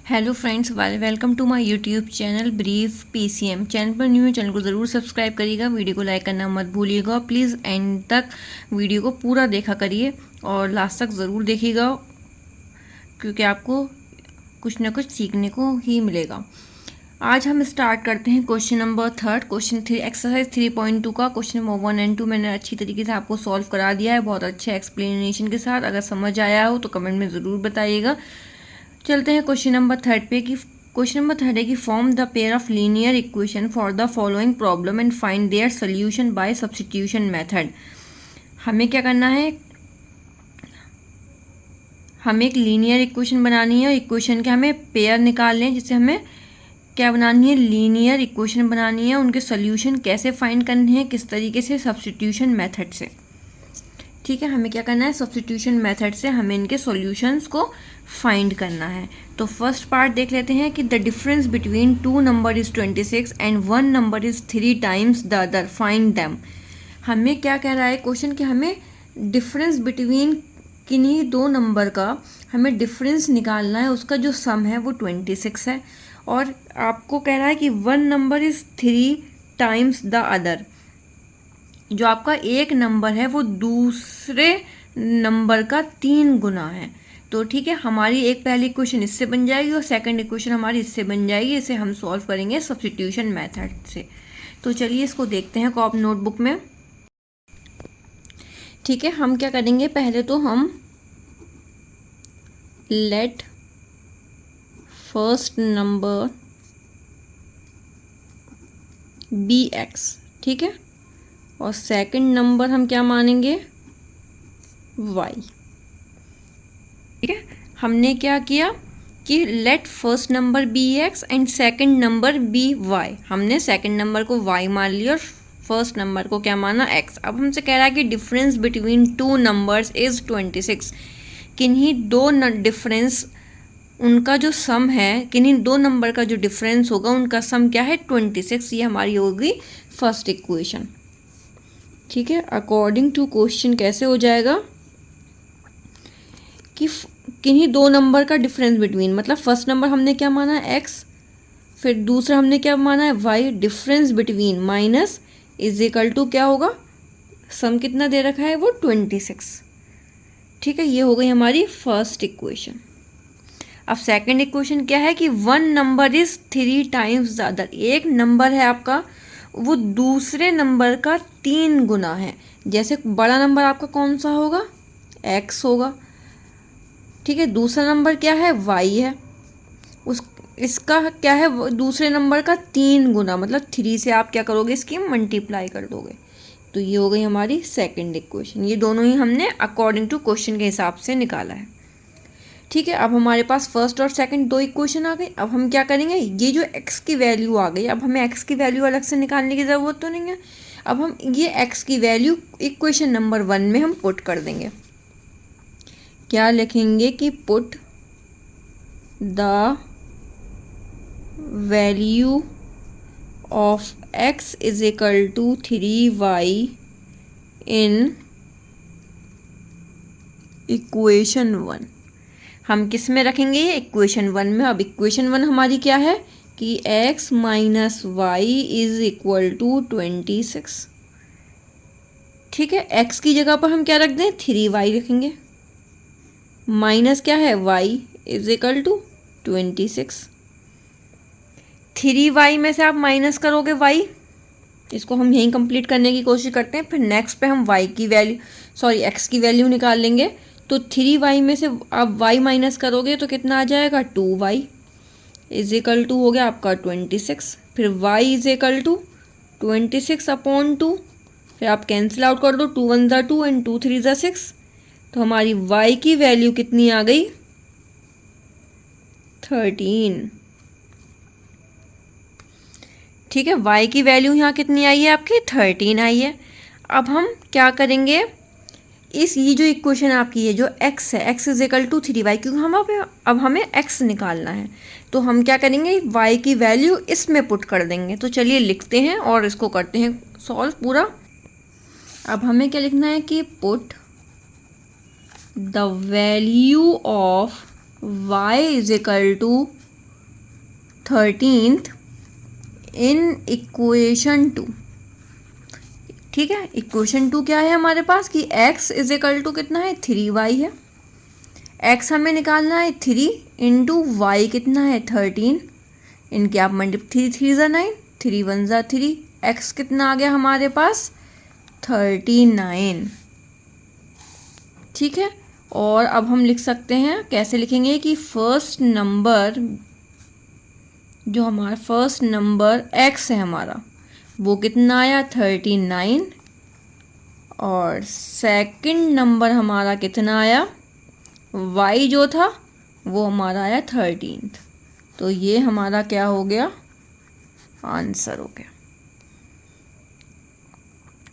Hello friends, welcome to my YouTube channel brief PCM. Channel पर new है, channel को ज़रूर सब्सक्राइब करिएगा, वीडियो को लाइक करना मत भूलिएगा। प्लीज़ एंड तक वीडियो को पूरा देखा करिए और लास्ट तक ज़रूर देखिएगा, क्योंकि आपको कुछ ना कुछ सीखने को ही मिलेगा। आज हम स्टार्ट करते हैं क्वेश्चन नंबर 3, क्वेश्चन 3 एक्सरसाइज 3.2 का। क्वेश्चन नंबर 1 एंड 2 मैंने अच्छी तरीके से आपको सॉल्व करा दिया है, बहुत अच्छे एक्सप्लेनेशन के साथ। अगर समझ आया हो तो कमेंट में ज़रूर बताइएगा। चलते हैं क्वेश्चन नंबर 3 पे। कि क्वेश्चन नंबर 3 है कि form the pair of linear equation for the following problem and find their solution by substitution method. हमें क्या करना है, हमें एक लीनियर इक्वेशन बनानी है और इक्वेशन के हमें पेयर निकालने हैं, जिससे हमें क्या बनानी है, लीनियर इक्वेशन बनानी है। उनके सोल्यूशन कैसे फाइंड करने हैं, किस तरीके से, सब्स्टिट्यूशन मेथड से। ठीक है, हमें क्या करना है, सब्स्टिट्यूशन मेथड से हमें इनके सॉल्यूशंस को फाइंड करना है। तो फर्स्ट पार्ट देख लेते हैं कि the difference between two number is 26 and one number is 3 times the other, find them. हमें क्या कह रहा है क्वेश्चन कि हमें डिफरेंस बिटवीन किन्हीं दो नंबर का हमें डिफरेंस निकालना है। उसका जो सम है वो 26 है, और आपको कह रहा है कि one number is 3 times the other. जो आपका एक नंबर है वो दूसरे नंबर का 3 गुना है। तो ठीक है, हमारी एक पहली इक्वेशन इससे बन जाएगी और सेकंड इक्वेशन हमारी इससे बन जाएगी। इसे हम सॉल्व करेंगे सब्स्टिट्यूशन मेथड से। तो चलिए इसको देखते हैं कॉप नोटबुक में। ठीक है, हम क्या करेंगे, पहले तो हम let first number be x, ठीक है, और सेकंड नंबर हम क्या मानेंगे, y। ठीक है, हमने क्या किया कि let first number be x and second number be y. हमने सेकंड नंबर को y मान लिया और फर्स्ट नंबर को क्या माना, x। अब हमसे कह रहा है कि difference between two numbers is 26। किन्हीं दो डिफरेंस, उनका जो सम है, किन्हीं दो नंबर का जो डिफरेंस होगा उनका सम क्या है, 26। ये हमारी होगी फर्स्ट इक्वेशन। ठीक है, अकॉर्डिंग टू क्वेश्चन कैसे हो जाएगा कि किन्हीं दो नंबर का डिफरेंस बिटवीन, मतलब फर्स्ट नंबर हमने क्या माना है, x, फिर दूसरा हमने क्या माना है, y। Difference between minus is equal to क्या होगा, सम कितना दे रखा है वो 26। ठीक है, ये हो गई हमारी फर्स्ट इक्वेशन। अब सेकंड इक्वेशन क्या है कि one number is 3 times the other. एक नंबर है आपका वो दूसरे नंबर का 3 गुना है। जैसे बड़ा नंबर आपका कौन सा होगा, x होगा। ठीक है, दूसरा नंबर क्या है, y है। इसका क्या है, दूसरे नंबर का 3 गुना, मतलब 3 से आप क्या करोगे, इसकी मल्टीप्लाई कर दोगे। तो ये हो गई हमारी सेकंड इक्वेशन। ये दोनों ही हमने अकॉर्डिंग टू क्वेश्चन के हिसाब से निकाला है। ठीक है, अब हमारे पास फर्स्ट और सेकंड दो इक्वेशन आ गई। अब हम क्या करेंगे, ये जो x की वैल्यू आ गई, अब हमें x की वैल्यू अलग से निकालने की ज़रूरत तो नहीं है। अब हम ये x की वैल्यू इक्वेशन नंबर 1 में हम पुट कर देंगे। क्या लिखेंगे कि put the value of x is equal to 3y in equation 1। हम किस में रखेंगे, ये इक्वेशन 1 में। अब इक्वेशन 1 हमारी क्या है कि x minus y is equal to 26। ठीक है, x की जगह पर हम क्या रख दें, 3y रखेंगे, माइनस क्या है, y is equal to 26। 3y में से आप माइनस करोगे y, इसको हम यहीं कंप्लीट करने की कोशिश करते हैं। फिर नेक्स्ट पे हम y की वैल्यू, सॉरी x की वैल्यू निकाल लेंगे। तो 3y में से आप y माइनस करोगे तो कितना आ जाएगा, 2y इज इक्वल टू हो गया आपका 26। फिर y is equal to 26 upon 2, फिर आप कैंसिल आउट कर दो, 2 1 ज़ा 2 एंड 2 3 ज़ा 6। तो हमारी y की वैल्यू कितनी आ गई, 13। ठीक है, y की वैल्यू यहाँ कितनी आई है आपकी, 13 आई है। अब हम क्या करेंगे, ये जो इक्वेशन आपकी है, जो x है, x is equal to 3y, क्योंकि अब हमें x निकालना है। तो हम क्या करेंगे, y की वैल्यू इसमें पुट कर देंगे। तो चलिए लिखते हैं और इसको करते हैं सॉल्व पूरा। अब हमें क्या लिखना है कि put the value of y is equal to 13th in equation 2। ठीक है, इक्वेशन 2 क्या है हमारे पास कि x इज इक्वल टू कितना है 3y है। x हमें निकालना है 3 इंटू वाई कितना है 13। इनके आप मल्टीप्लाई 3 3 ज़ा 9, 3 1 ज़ा 3, x कितना आ गया हमारे पास 39। ठीक है, और अब हम लिख सकते हैं, कैसे लिखेंगे कि फर्स्ट नंबर जो हमारा फर्स्ट नंबर x है हमारा वो कितना आया 39, और सेकंड नंबर हमारा कितना आया y जो था वो हमारा आया 13। तो ये हमारा क्या हो गया, आंसर हो गया।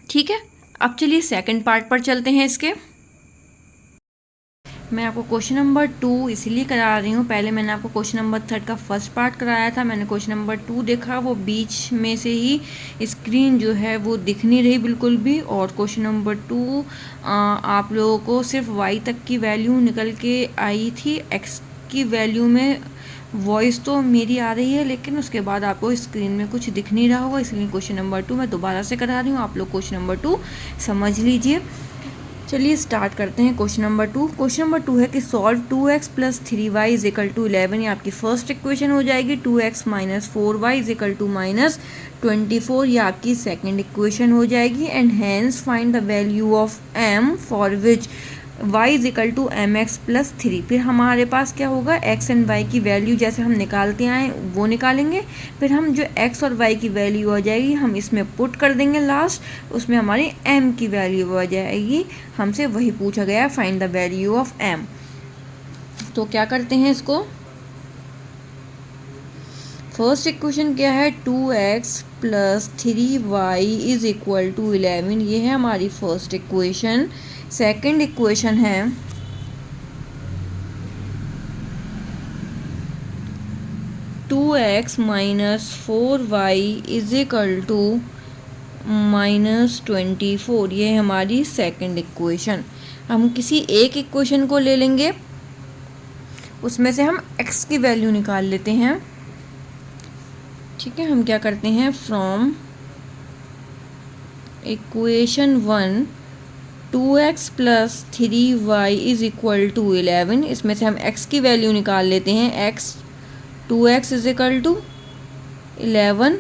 ठीक है, अब चलिए सेकंड पार्ट पर चलते हैं इसके। मैं आपको क्वेश्चन नंबर 2 इसलिए करा रही हूँ, पहले मैंने आपको क्वेश्चन नंबर 3 का फर्स्ट पार्ट कराया था। मैंने क्वेश्चन नंबर 2 देखा, वो बीच में से ही स्क्रीन जो है वो दिख नहीं रही बिल्कुल भी। और क्वेश्चन नंबर 2 आप लोगों को सिर्फ y तक की वैल्यू निकल के आई थी, x की वैल्यू में वॉइस तो मेरी आ रही है लेकिन उसके बाद आपको स्क्रीन में कुछ दिख नहीं रहा होगा, इसलिए क्वेश्चन नंबर 2 मैं दोबारा से करा रही हूँ। आप लोग क्वेश्चन नंबर 2 समझ लीजिए। चलिए स्टार्ट करते हैं क्वेश्चन नंबर 2। क्वेश्चन नंबर 2 है कि solve 2x plus 3y is equal to 11। ये आपकी फर्स्ट इक्वेशन हो जाएगी। 2x minus 4y is equal to minus 24 ये आपकी सेकेंड इक्वेशन हो जाएगी। And hence find the value of m for which y is equal to m x plus 3। फिर हमारे पास क्या होगा, x एंड y की वैल्यू जैसे हम निकालते आए वो निकालेंगे। फिर हम जो x और y की वैल्यू आ जाएगी हम इसमें पुट कर देंगे लास्ट, उसमें हमारी m की वैल्यू आ जाएगी। हमसे वही पूछा गया, find the value of m। तो क्या करते हैं इसको, फर्स्ट इक्वेशन क्या है 2x plus 3y is equal to 11, ये है हमारी फर्स्ट इक्वेशन। सेकेंड इक्वेशन है 2x minus 4y is equal to minus 24, ये है हमारी सेकेंड इक्वेशन। हम किसी एक इक्वेशन को ले लेंगे, उसमें से हम x की वैल्यू निकाल लेते हैं। ठीक है, हम क्या करते हैं, from equation 1 2x plus 3y is equal to 11, इसमें से हम x की वैल्यू निकाल लेते हैं। x 2x is equal to 11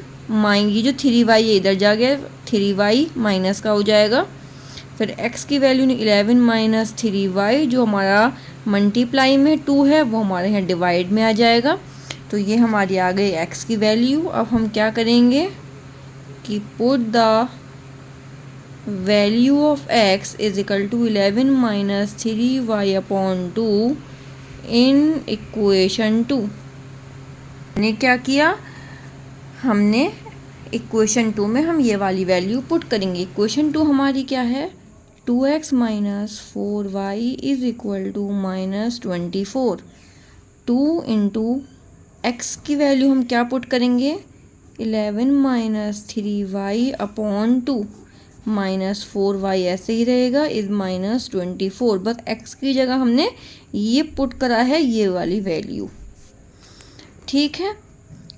ये जो 3y ये इधर जा गया, 3y माइनस का हो जाएगा। फिर x की वैल्यू 11 माइनस 3y जो हमारा मल्टीप्लाई में 2 है वो हमारे यहाँ डिवाइड में आ जाएगा। तो ये हमारी आ गई x की वैल्यू। अब हम क्या करेंगे कि put the value of x is equal to 11 minus 3y upon 2 in equation 2। हमने क्या किया, हमने इक्वेशन 2 में हम ये वाली वैल्यू पुट करेंगे। इक्वेशन 2 हमारी क्या है, 2x minus 4y is equal to minus 24। 2 into x की वैल्यू हम क्या पुट करेंगे, 11 minus 3y upon 2 minus 4y ऐसे ही रहेगा इज माइनस 24। बस x की जगह हमने ये पुट करा है ये वाली वैल्यू। ठीक है,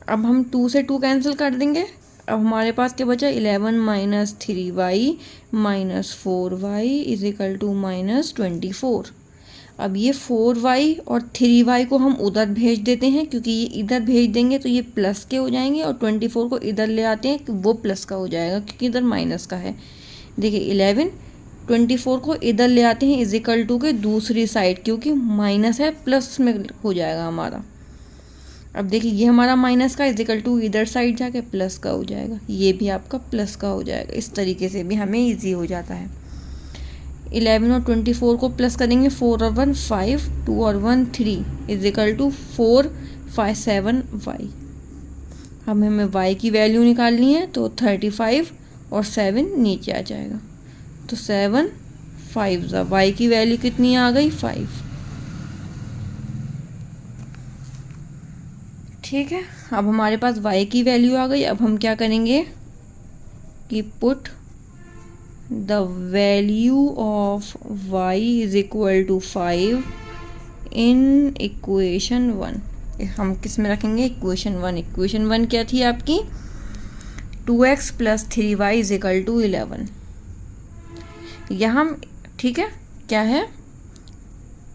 अब हम 2 से 2 कैंसिल कर देंगे। अब हमारे पास क्या बचा, 11 minus 3y minus 4y is equal to minus 24। अब ये 4y और 3y को हम उधर भेज देते हैं, क्योंकि ये इधर भेज देंगे तो ये प्लस के हो जाएंगे, और 24 को इधर ले आते हैं वो प्लस का हो जाएगा क्योंकि इधर माइनस का है। देखिए 11 24 को इधर ले आते हैं इज इक्वल टू के दूसरी साइड, क्योंकि माइनस है प्लस में हो जाएगा हमारा। अब देखिए ये हमारा माइनस का इज इक्वल टू इधर साइड जाके प्लस का हो जाएगा, ये भी आपका प्लस का हो जाएगा। इस तरीके से भी हमें ईजी हो जाता है। 11 और 24 को प्लस करेंगे, 4 और 1 5, 2 और 1 3 इज इक्वल टू 4 5 7 y। हमें y की वैल्यू निकालनी है तो 35 और 7 नीचे आ जाएगा, तो 7 5 y की वैल्यू कितनी आ गई 5। ठीक है, अब हमारे पास y की वैल्यू आ गई। अब हम क्या करेंगे कि put the value of y is equal to 5 in equation 1। हम किस में रखेंगे, इक्वेशन 1। इक्वेशन 1 क्या थी आपकी, 2x + 3y = 11। यहाँ ठीक है, क्या है,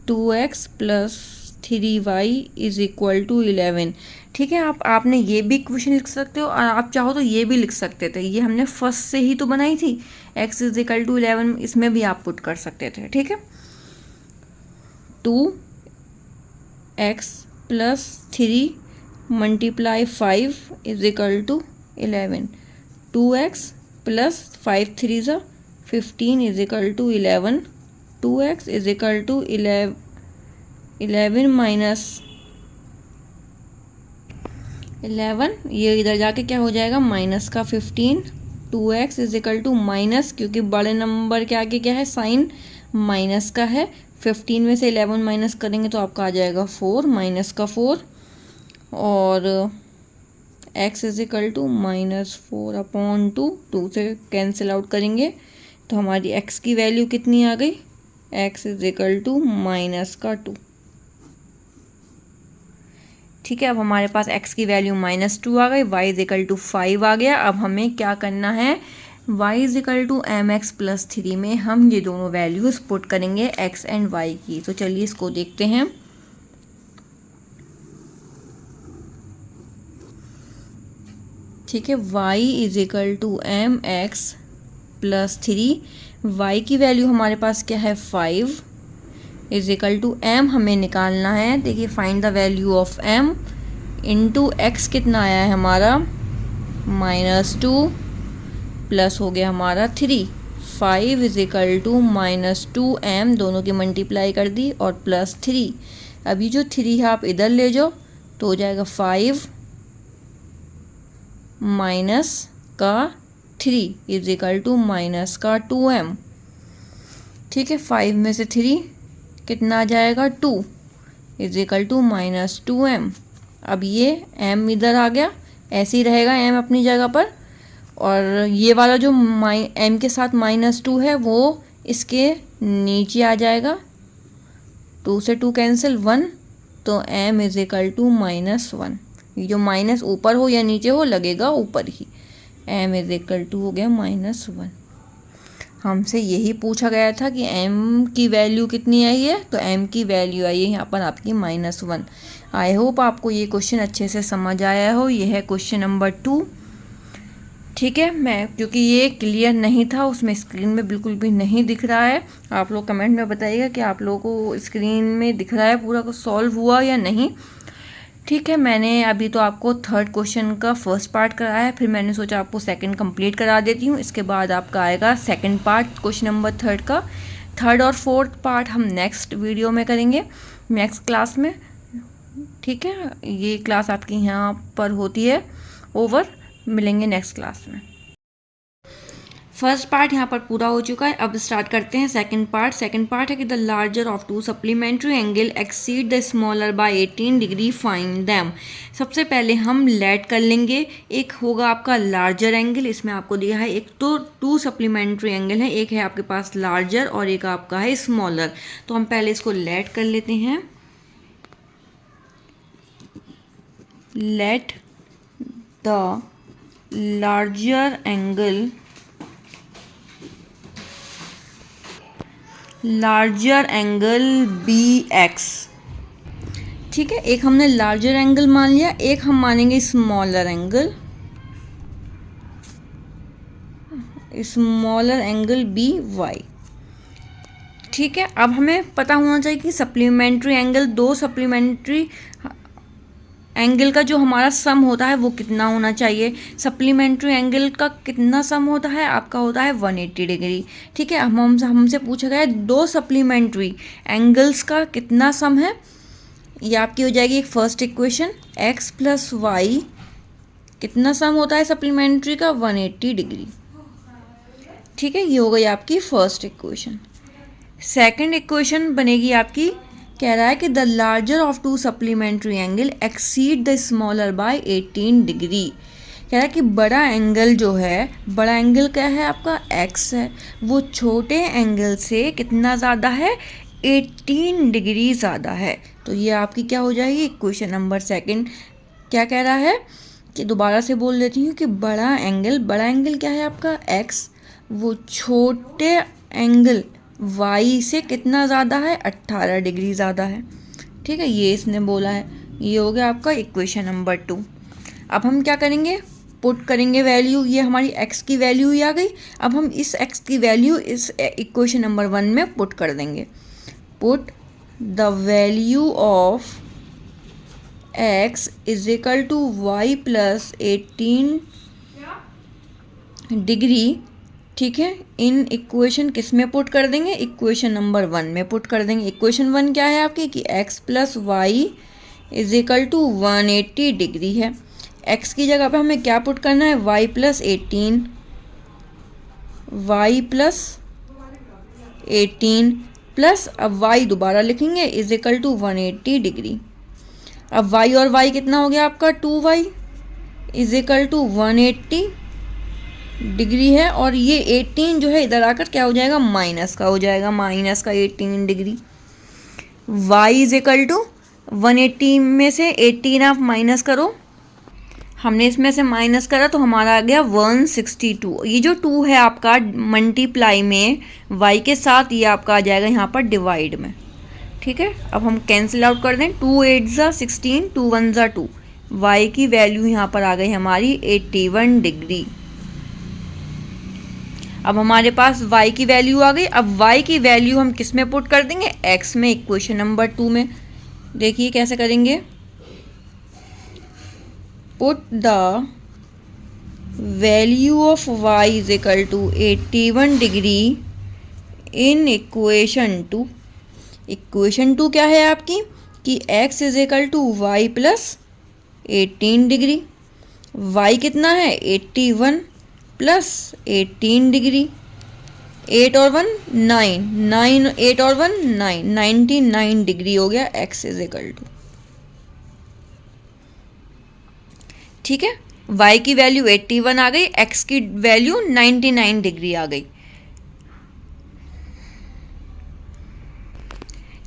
2x + 3y = 11। ठीक है, आपने ये भी इक्वेशन लिख सकते हो और आप चाहो तो ये भी लिख सकते थे। ये हमने फर्स्ट से ही तो बनाई थी, x = 11, इसमें भी आप पुट कर सकते थे। ठीक है, 2x + 3 × 5 = 11। 2x + 5 3 = 15 = 11। 2x = 11 minus 11, ये इधर जाके क्या हो जाएगा, माइनस का 15। 2x = माइनस, क्योंकि बड़े नंबर के आगे क्या है, साइन माइनस का है। 15 में से 11 माइनस करेंगे तो आपका आ जाएगा 4, माइनस का 4। और x = -4/2, 2 से कैंसिल आउट करेंगे तो हमारी x की वैल्यू कितनी आ गई, x = -2। ठीक है, अब हमारे पास x की वैल्यू -2 आ गई, y = 5 आ गया। अब हमें क्या करना है, y = mx + 3 में हम ये दोनों वैल्यूज पुट करेंगे x एंड y की। तो चलिए इसको देखते हैं। ठीक है, y = mx + 3, y की वैल्यू हमारे पास क्या है, 5 = m हमें निकालना है। देखिए, find the value of m into x कितना आया है हमारा, -2 प्लस हो गया हमारा 3। 5 = -2m, दोनों की मल्टीप्लाई कर दी और +3। अभी जो 3 है आप इधर ले जाओ तो हो जाएगा 5 माइनस का 3 = -2m। ठीक है, 5 में से 3 कितना आ जाएगा, 2 = -2m। अब ये m इधर आ गया, ऐसे ही रहेगा m अपनी जगह पर, और ये वाला जो m के साथ -2 है वो इसके नीचे आ जाएगा। 2 से 2 कैंसिल, 1, तो m = -1। ये जो माइनस ऊपर हो या नीचे हो, लगेगा ऊपर ही। m = हो गया -1। हमसे यही पूछा गया था कि m की वैल्यू कितनी आई है, तो m की वैल्यू आई है यहाँ पर आपकी -1। आई होप आपको ये क्वेश्चन अच्छे से समझ आया हो। ये है क्वेश्चन नंबर 2। ठीक है, मैं क्योंकि ये क्लियर नहीं था, उसमें स्क्रीन में बिल्कुल भी नहीं दिख रहा है। आप लोग कमेंट में बताइएगा कि आप लोगों को स्क्रीन में दिख रहा है पूरा को सॉल्व हुआ या नहीं। ठीक है, मैंने अभी तो आपको थर्ड क्वेश्चन का फर्स्ट पार्ट कराया है, फिर मैंने सोचा आपको सेकंड कंप्लीट करा देती हूँ। इसके बाद आपका आएगा second part question number third का। थर्ड और फोर्थ पार्ट हम नेक्स्ट वीडियो में करेंगे, नेक्स्ट क्लास में। ठीक है, ये क्लास आपकी यहाँ पर होती है ओवर। मिलेंगे नेक्स्ट क्लास में। फर्स्ट पार्ट यहाँ पर पूरा हो चुका है। अब स्टार्ट करते हैं सेकंड पार्ट। सेकंड पार्ट है कि the larger of to supplementary angle exceed the smaller by 18 degree, find them. सबसे पहले हम लेट कर लेंगे। एक होगा आपका लार्जर एंगल, इसमें आपको दिया है एक तो 2 सप्लीमेंट्री एंगल है, एक है आपके पास लार्जर और एक आपका है स्मॉलर। तो हम पहले इसको लेट कर लेते हैं। Let the larger angle be x. ठीक है, एक हमने लार्जर एंगल मान लिया, एक हम मानेंगे स्मॉलर एंगल बी वाई। ठीक है, अब हमें पता होना चाहिए कि सप्लीमेंट्री एंगल, 2 सप्लीमेंट्री एंगल का जो हमारा सम होता है वो कितना होना चाहिए। सप्लीमेंट्री एंगल का कितना सम होता है, आपका होता है 180 डिग्री। ठीक है, हमसे पूछा गया है 2 सप्लीमेंट्री एंगल्स का कितना सम है। ये आपकी हो जाएगी एक फर्स्ट इक्वेशन, x + y कितना सम होता है सप्लीमेंट्री का, 180 डिग्री। ठीक है, ये हो गई आपकी फर्स्ट इक्वेशन। सेकंड इक्वेशन बनेगी आपकी, कह रहा है कि the larger of 2 supplementary angle exceed the smaller by 18 degree. कह रहा है कि बड़ा एंगल जो है, बड़ा एंगल क्या है आपका x है, वो छोटे एंगल से कितना ज़्यादा है, 18 डिग्री ज़्यादा है। तो ये आपकी क्या हो जाएगी इक्वेशन नंबर सेकंड। क्या कह रहा है कि दोबारा से बोल देती हूँ कि बड़ा एंगल क्या है आपका x, वो छोटे एंगल y से कितना ज़्यादा है 18 डिग्री ज़्यादा है। ठीक है, ये इसने बोला है। ये हो गया आपका इक्वेशन नंबर 2। अब हम क्या करेंगे, पुट करेंगे वैल्यू। ये हमारी x की वैल्यू ही आ गई। अब हम इस x की वैल्यू इस इक्वेशन नंबर 1 में पुट कर देंगे। Put the value of x is equal to y plus 18 degree. ठीक है, इन इक्वेशन किस में पुट कर देंगे, इक्वेशन नंबर 1 में पुट कर देंगे। इक्वेशन 1 क्या है आपकी कि x plus y is equal to 180 degree है। x की जगह पे हमें क्या पुट करना है, y plus 18, y plus 18 plus अब y दोबारा लिखेंगे इज इक्वल टू 180 डिग्री। अब y और y कितना हो गया आपका 2y is equal to 180 degree है। और ये 18 जो है इधर आकर क्या हो जाएगा, माइनस का हो जाएगा, माइनस का 18 degree. y is equal to 180 में से 18 आप माइनस करो, हमने इसमें से माइनस करा तो हमारा आ गया 162। ये जो 2 है आपका मल्टीप्लाई में y के साथ, ये आपका आ जाएगा यहाँ पर डिवाइड में। ठीक है, अब हम कैंसिल आउट कर दें, 2 8 ज़ा 16, 2 1 ज़ा 2, y की वैल्यू यहाँ पर आ गई हमारी 81 डिग्री। अब हमारे पास y की वैल्यू आ गई। अब y की वैल्यू हम किस में पुट कर देंगे, x में, इक्वेशन नंबर 2 में। देखिए कैसे करेंगे, put the value of y is equal to 81 degree in equation 2। Equation 2 क्या है आपकी कि x is equal to y plus 18 degree. y कितना है 81 प्लस 18 डिग्री, 8 और 1 9, 9 8 और 1 9, 99 डिग्री हो गया x इज इक्वल टू। ठीक है, y की वैल्यू 81 आ गई, x की वैल्यू 99 डिग्री आ गई।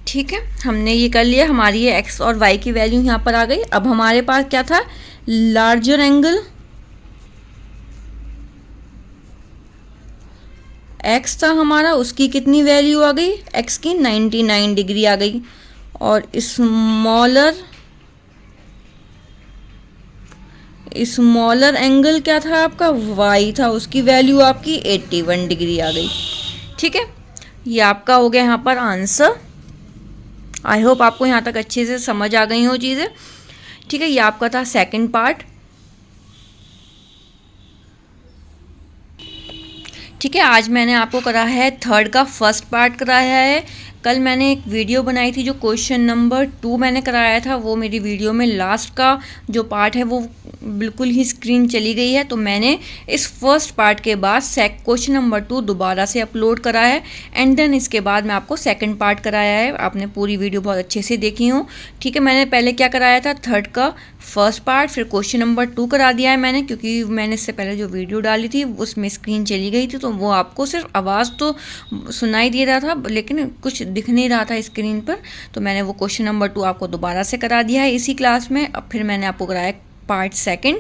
ठीक है, हमने ये कर लिया, हमारी ये x और y की वैल्यू यहाँ पर आ गई। अब हमारे पास क्या था, लार्जर एंगल x था हमारा, उसकी कितनी वैल्यू आ गई, x की 99 डिग्री आ गई। और स्मॉलर एंगल क्या था आपका, y था, उसकी वैल्यू आपकी 81 डिग्री आ गई। ठीक है, ये आपका हो गया यहाँ पर आंसर। आई होप आपको यहाँ तक अच्छे से समझ आ गई हो चीज़ें। ठीक है, ये आपका था सेकंड पार्ट। ठीक है, आज मैंने आपको कराया है थर्ड का फर्स्ट पार्ट कराया है। कल मैंने एक वीडियो बनाई थी जो क्वेश्चन नंबर 2 मैंने कराया था, वो मेरी वीडियो में लास्ट का जो पार्ट है वो बिल्कुल ही स्क्रीन चली गई है। तो मैंने इस फर्स्ट पार्ट के बाद क्वेश्चन नंबर 2 दोबारा से अपलोड करा है एंड देन इसके बाद मैं आपको सेकंड पार्ट कराया है। आपने पूरी वीडियो बहुत अच्छे से देखी हो। ठीक है, मैंने पहले क्या कराया था, थर्ड का फर्स्ट पार्ट, फिर क्वेश्चन नंबर 2 करा दिया है मैंने, क्योंकि मैंने इससे पहले जो वीडियो डाली थी उसमें स्क्रीन चली गई थी, तो वो आपको सिर्फ आवाज़ तो सुनाई दे रहा था लेकिन कुछ दिख नहीं रहा था स्क्रीन पर। तो मैंने वो क्वेश्चन नंबर 2 आपको दोबारा से करा दिया है इसी क्लास में। अब फिर मैंने आपको कराया पार्ट सेकंड।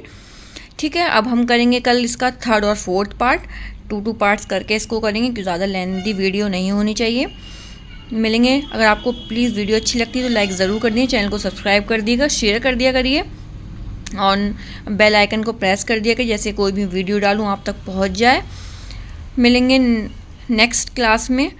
ठीक है, अब हम करेंगे कल इसका थर्ड और फोर्थ पार्ट, 2 पार्ट्स करके इसको करेंगे क्योंकि ज़्यादा लेंथी वीडियो नहीं होनी चाहिए। मिलेंगे, अगर आपको प्लीज़ वीडियो अच्छी लगती है तो लाइक ज़रूर कर दिए, चैनल को सब्सक्राइब कर दिएगा, शेयर कर दिया करिए और बेल आइकन को प्रेस कर दिया करिए, जैसे कोई भी वीडियो डालूँ आप तक पहुँच जाए। मिलेंगे नेक्स्ट क्लास में।